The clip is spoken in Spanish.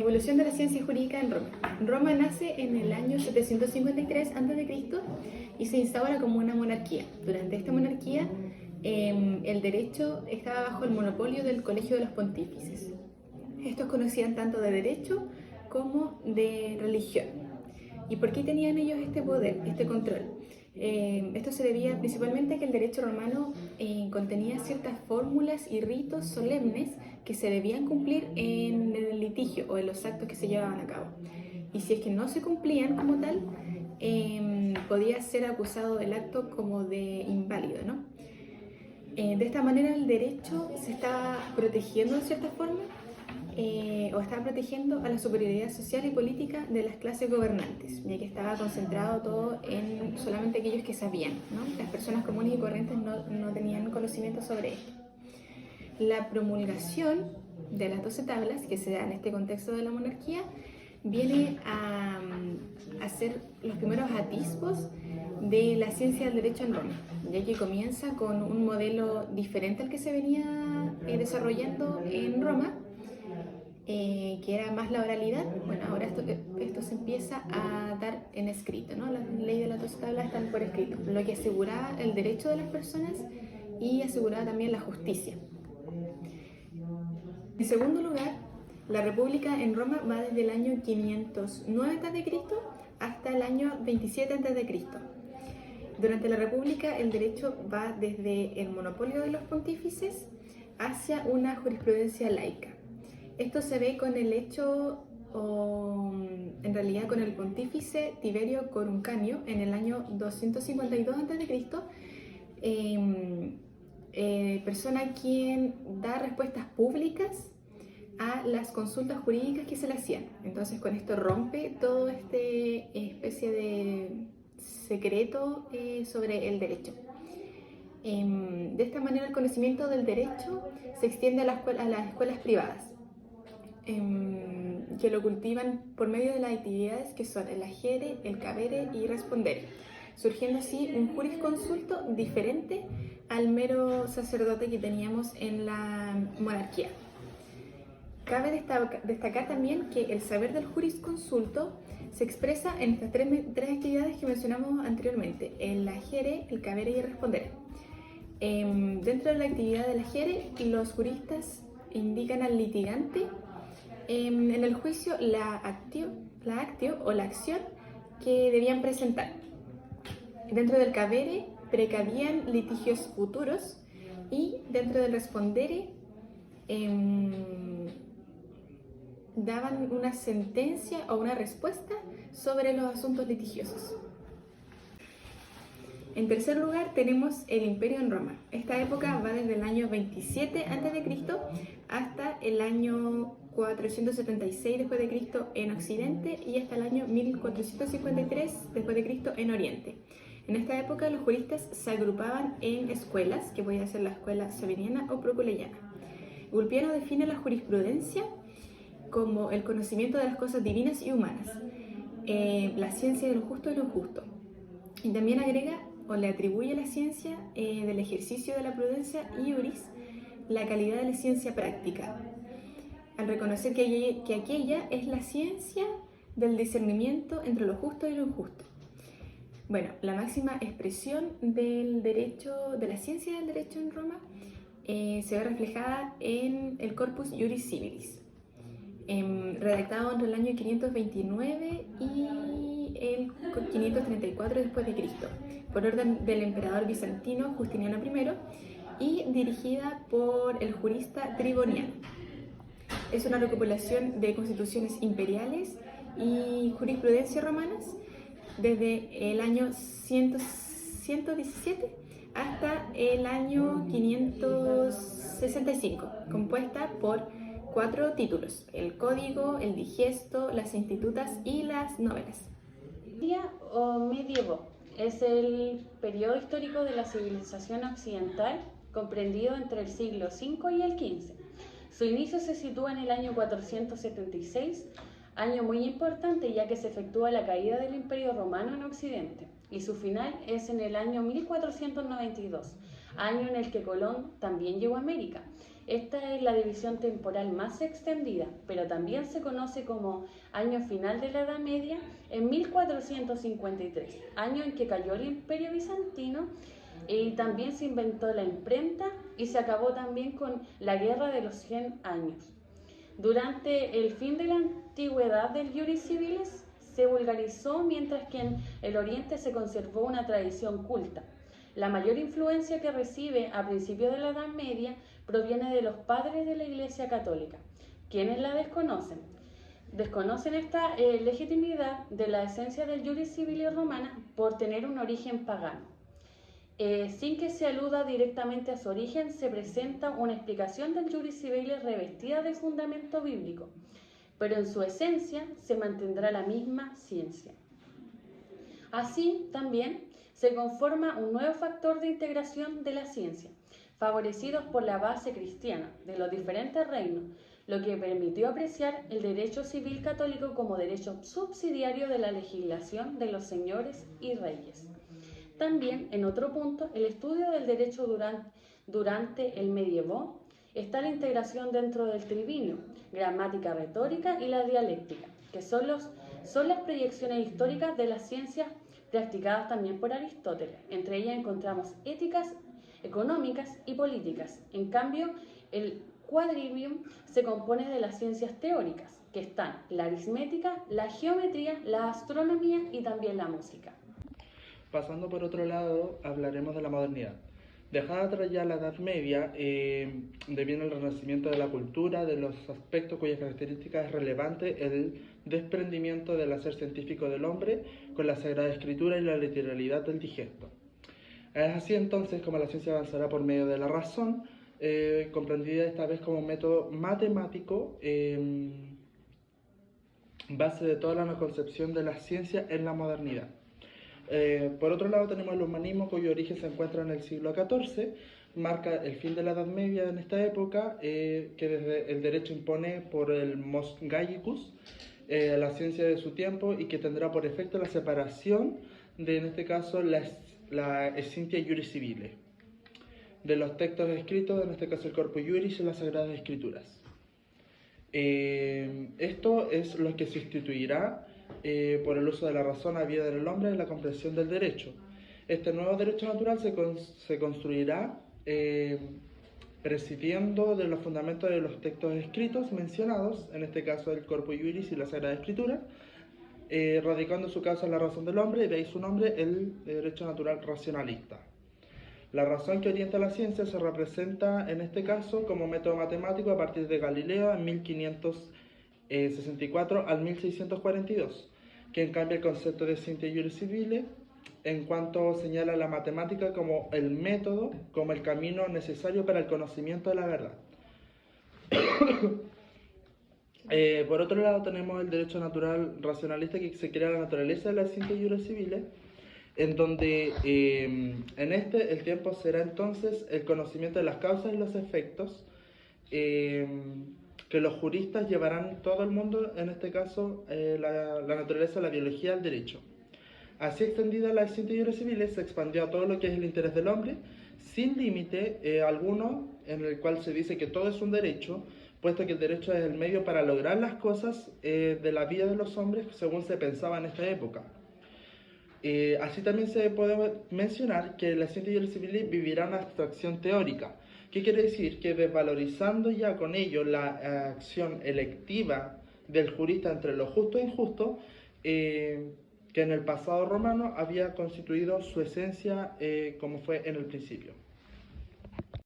Evolución de la ciencia jurídica en Roma. Roma nace en el año 753 a.C. y se instaura como una monarquía. Durante esta monarquía, el derecho estaba bajo el monopolio del Colegio de los Pontífices. Estos conocían tanto de derecho como de religión. ¿Y por qué tenían ellos este poder, este control? Esto se debía principalmente a que el derecho romano contenía ciertas fórmulas y ritos solemnes que se debían cumplir en el litigio o en los actos que se llevaban a cabo. Y si es que no se cumplían como tal, podía ser acusado el acto como de inválido, ¿no? De esta manera el derecho se estaba protegiendo de cierta forma o estaba protegiendo a la superioridad social y política de las clases gobernantes, ya que estaba concentrado todo en solamente aquellos que sabían, ¿no? Las personas comunes y corrientes no tenían conocimiento sobre esto. La promulgación de las 12 tablas, que se da en este contexto de la monarquía, viene a ser los primeros atisbos de la ciencia del derecho en Roma, ya que comienza con un modelo diferente al que se venía desarrollando en Roma, que era más la oralidad. Bueno, ahora esto se empieza a dar en escrito, ¿no? Las leyes de las 12 tablas están por escrito, lo que aseguraba el derecho de las personas y aseguraba también la justicia. En segundo lugar, la República en Roma va desde el año 509 a.C. hasta el año 27 a.C. Durante la República el derecho va desde el monopolio de los pontífices hacia una jurisprudencia laica. Esto se ve con el hecho, o en realidad con el pontífice Tiberio Coruncanio en el año 252 a.C., persona quien da respuestas públicas a las consultas jurídicas que se le hacían. Entonces con esto rompe todo este especie de secreto sobre el derecho. De esta manera el conocimiento del derecho se extiende a las escuelas privadas, que lo cultivan por medio de las actividades que son el agere, el cabere y respondere, surgiendo así un jurisconsulto diferente al mero sacerdote que teníamos en la monarquía. Cabe destacar también que el saber del jurisconsulto se expresa en estas tres actividades que mencionamos anteriormente: el agere, el cabere y el respondere. Dentro de la actividad del agere, los juristas indican al litigante en el juicio la actio o la acción que debían presentar. Dentro del cabere precavían litigios futuros y dentro del respondere daban una sentencia o una respuesta sobre los asuntos litigiosos. En tercer lugar tenemos el Imperio en Roma. Esta época va desde el año 27 a.C. hasta el año 476 después de Cristo en Occidente y hasta el año 1453 después de Cristo en Oriente. En esta época los juristas se agrupaban en escuelas, que podía ser la escuela sabiniana o proculeyana. Ulpiano define la jurisprudencia como el conocimiento de las cosas divinas y humanas, la ciencia de lo justo y lo injusto. Y también agrega o le atribuye a la ciencia del ejercicio de la prudencia iuris la calidad de la ciencia práctica, al reconocer que aquella es la ciencia del discernimiento entre lo justo y lo injusto. Bueno, la máxima expresión del derecho, de la ciencia del derecho en Roma, se ve reflejada en el Corpus Juris Civilis, redactado entre el año 529 y el 534 después de Cristo, por orden del emperador bizantino Justiniano I y dirigida por el jurista Triboniano. Es una recopilación de constituciones imperiales y jurisprudencia romanas desde el año 117 hasta el año 565, compuesta por 4 títulos: el Código, el Digesto, las Institutas y las Novenas. O medievo es el periodo histórico de la civilización occidental comprendido entre el siglo V y el XV. Su inicio se sitúa en el año 476, año muy importante ya que se efectúa la caída del Imperio Romano en Occidente, y su final es en el año 1492, año en el que Colón también llegó a América. Esta es la división temporal más extendida, pero también se conoce como año final de la Edad Media en 1453, año en que cayó el Imperio Bizantino y también se inventó la imprenta y se acabó también con la Guerra de los 100 años. Durante el fin de la antigüedad del Iuris Civilis se vulgarizó, mientras que en el Oriente se conservó una tradición culta. La mayor influencia que recibe a principios de la Edad Media proviene de los padres de la Iglesia Católica, quienes la desconocen. Desconocen esta legitimidad de la esencia del Iuris Civilis Romana por tener un origen pagano. Sin que se aluda directamente a su origen, se presenta una explicación del Iuris Civilis revestida de fundamento bíblico, pero en su esencia se mantendrá la misma ciencia. Así, también, se conforma un nuevo factor de integración de la ciencia, favorecidos por la base cristiana de los diferentes reinos, lo que permitió apreciar el derecho civil católico como derecho subsidiario de la legislación de los señores y reyes. También, en otro punto, el estudio del derecho durante el medievo está la integración dentro del trivinio, gramática retórica y la dialéctica, que son las proyecciones históricas de las ciencias practicadas también por Aristóteles. Entre ellas encontramos éticas, económicas y políticas. En cambio, el quadrivium se compone de las ciencias teóricas, que están la aritmética, la geometría, la astronomía y también la música. Pasando por otro lado, hablaremos de la modernidad. Dejada atrás ya la Edad Media, deviene el renacimiento de la cultura, de los aspectos cuyas características es relevante el desprendimiento del hacer científico del hombre con la Sagrada Escritura y la literalidad del digesto. Es así entonces como la ciencia avanzará por medio de la razón, comprendida esta vez como un método matemático, base de toda la concepción de la ciencia en la modernidad. Por otro lado tenemos el humanismo, cuyo origen se encuentra en el siglo XIV, marca el fin de la Edad Media en esta época, que desde el derecho impone por el mos Gallicus la ciencia de su tiempo y que tendrá por efecto la separación de, en este caso, la escientia Iuris Civilis, de los textos escritos, en este caso el Corpus Iuris y las Sagradas Escrituras. Esto es lo que sustituirá por el uso de la razón a vida del hombre en la comprensión del derecho. Este nuevo derecho natural se construirá prescindiendo de los fundamentos de los textos escritos mencionados, en este caso el Corpus Iuris y la Sagrada Escritura, radicando su causa en la razón del hombre, y de ahí su nombre, el derecho natural racionalista. La razón que orienta la ciencia se representa en este caso como método matemático a partir de Galileo en 1564 al 1642, que cambia el concepto de scientia iuris civile en cuanto señala la matemática como el método, como el camino necesario para el conocimiento de la verdad. Por otro lado tenemos el derecho natural racionalista, que se crea la naturaleza de la scientia iuris civile, en donde en el tiempo será entonces el conocimiento de las causas y los efectos, que los juristas llevarán todo el mundo, en este caso la naturaleza, la biología, el derecho. Así extendida la scientia iuris civile se expandió a todo lo que es el interés del hombre, sin límite alguno, en el cual se dice que todo es un derecho, puesto que el derecho es el medio para lograr las cosas de la vida de los hombres según se pensaba en esta época. Así también se puede mencionar que la scientia iuris civile vivirá una abstracción teórica. ¿Qué quiere decir? Que desvalorizando ya con ello la acción electiva del jurista entre lo justo e injusto, que en el pasado romano había constituido su esencia como fue en el principio.